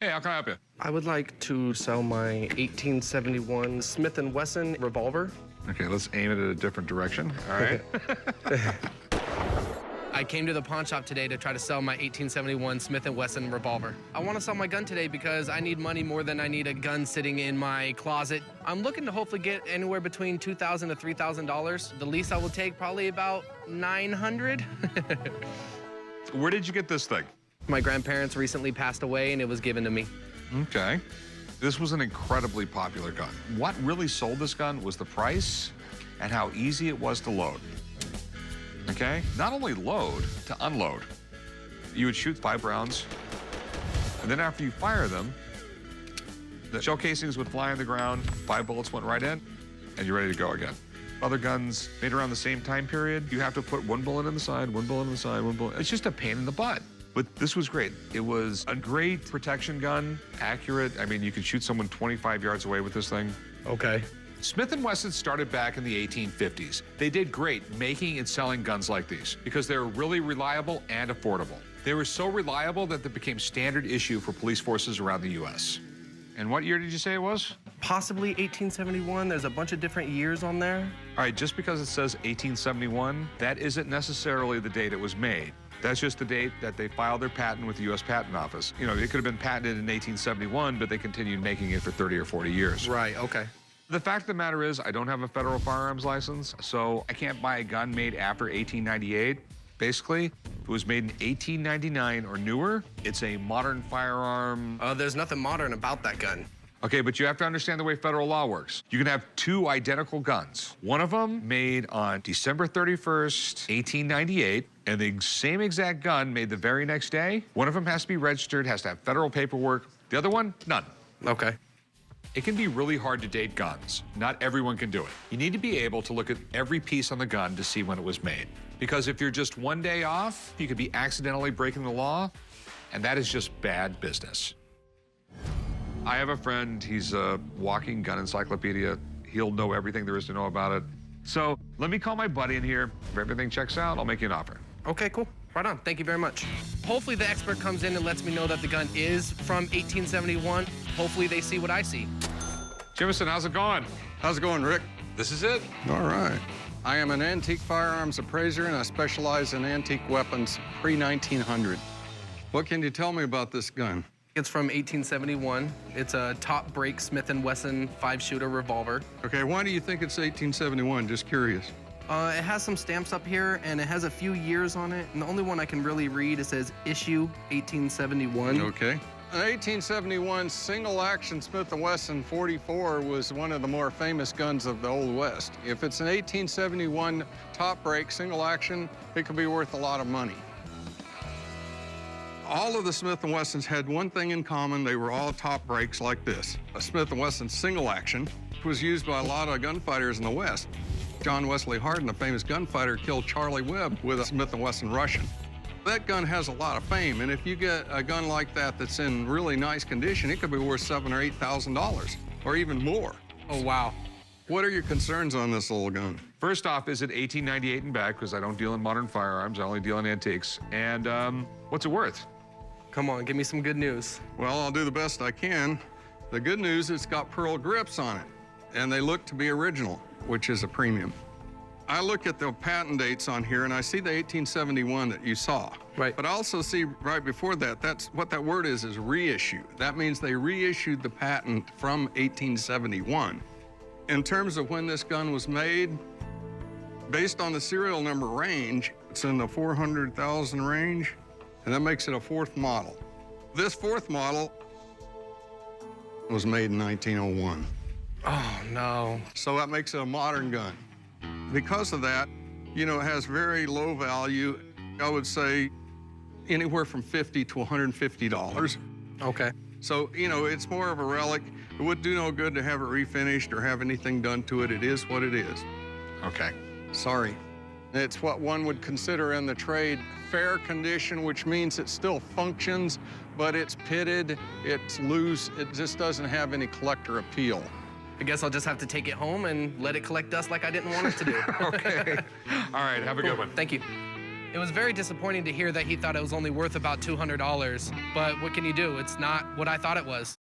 Hey, how can I help you? I would like to sell my 1871 Smith Wesson revolver. Okay, let's aim it at a different direction. All right. I came to the pawn shop today to try to sell my 1871 Smith & Wesson revolver. I want to sell my gun today because I need money more than I need a gun sitting in my closet. I'm looking to hopefully get anywhere between $2,000 to $3,000. The least I will take probably about $900. Where did you get this thing? My grandparents recently passed away and it was given to me. Okay. This was an incredibly popular gun. What really sold this gun was the price and how easy it was to load. Okay? Not only load, to unload. You would shoot 5 rounds, and then after you fire them, the shell casings would fly on the ground, 5 bullets went right in, and you're ready to go again. Other guns made around the same time period, you have to put 1 bullet in the side, 1 bullet in the side, 1 bullet. It's just a pain in the butt. But this was great. It was a great protection gun, accurate. I mean, you could shoot someone 25 yards away with this thing. Okay. Smith & Wesson started back in the 1850s. They did great making and selling guns like these because they were really reliable and affordable. They were so reliable that they became standard issue for police forces around the U.S. And what year did you say it was? Possibly 1871. There's a bunch of different years on there. All right, just because it says 1871, that isn't necessarily the date it was made. That's just the date that they filed their patent with the U.S. Patent Office. You know, it could have been patented in 1871, but they continued making it for 30 or 40 years. Right, okay. The fact of the matter is, I don't have a federal firearms license, so I can't buy a gun made after 1898. Basically, if it was made in 1899 or newer, it's a modern firearm. There's nothing modern about that gun. Okay, but you have to understand the way federal law works. You can have 2 identical guns. One of them made on December 31st, 1898, and the same exact gun made the very next day. One of them has to be registered, has to have federal paperwork. The other one, none. Okay. It can be really hard to date guns. Not everyone can do it. You need to be able to look at every piece on the gun to see when it was made. Because if you're just 1 day off, you could be accidentally breaking the law, and that is just bad business. I have a friend, he's a walking gun encyclopedia. He'll know everything there is to know about it. So let me call my buddy in here. If everything checks out, I'll make you an offer. Okay, cool. Right on. Thank you very much. Hopefully the expert comes in and lets me know that the gun is from 1871. Hopefully they see what I see. Jimison, how's it going? How's it going, Rick? This is it. All right. I am an antique firearms appraiser, and I specialize in antique weapons pre-1900. What can you tell me about this gun? It's from 1871. It's a top break Smith & Wesson 5-shooter revolver. Okay, why do you think it's 1871? Just curious. It has some stamps up here, and it has a few years on it. And the only one I can really read, it says issue 1871. Okay. An 1871 single-action Smith & Wesson 44 was one of the more famous guns of the Old West. If it's an 1871 top break single-action, it could be worth a lot of money. All of the Smith & Wessons had one thing in common. They were all top breaks like this. A Smith & Wesson single-action was used by a lot of gunfighters in the West. John Wesley Hardin, a famous gunfighter, killed Charlie Webb with a Smith & Wesson Russian. That gun has a lot of fame, and if you get a gun like that that's in really nice condition, it could be worth $7,000 or $8,000, or even more. Oh, wow. What are your concerns on this little gun? First off, is it 1898 and back? Because I don't deal in modern firearms, I only deal in antiques. And what's it worth? Come on, give me some good news. Well, I'll do the best I can. The good news is it's got pearl grips on it, and they look to be original, which is a premium. I look at the patent dates on here, and I see the 1871 that you saw. Right. But I also see right before that, that's what that word is reissue. That means they reissued the patent from 1871. In terms of when this gun was made, based on the serial number range, it's in the 400,000 range, and that makes it a 4th model. This 4th model was made in 1901. Oh, no. So that makes it a modern gun. Because of that, you know, it has very low value. I would say anywhere from $50 to $150. Okay. So, you know, it's more of a relic. It would do no good to have it refinished or have anything done to it. It is what it is. Okay. Sorry. It's what one would consider in the trade fair condition, which means it still functions, but it's pitted, it's loose, it just doesn't have any collector appeal. I guess I'll just have to take it home and let it collect dust like I didn't want it to do. Okay. All right, have a good one. Thank you. It was very disappointing to hear that he thought it was only worth about $200, but what can you do? It's not what I thought it was.